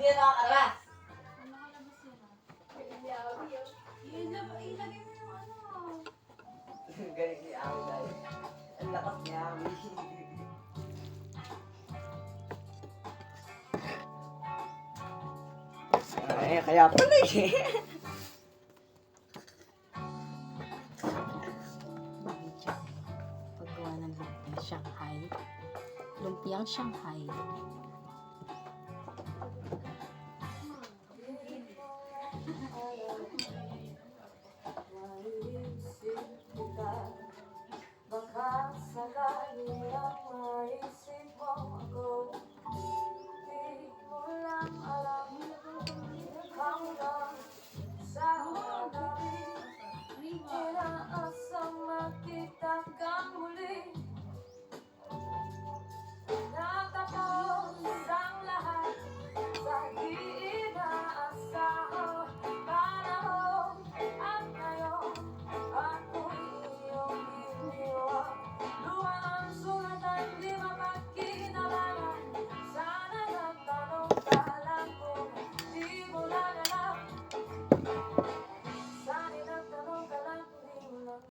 Hindi na nakakalabas. Nakalabas yun ah. Ilagay mo yung ano. Galing ni Ami dahil. Ang lakas ni Ami. Ay, kaya pala eh. Paggawa ng lumpiang Shanghai. Lumpiang Shanghai.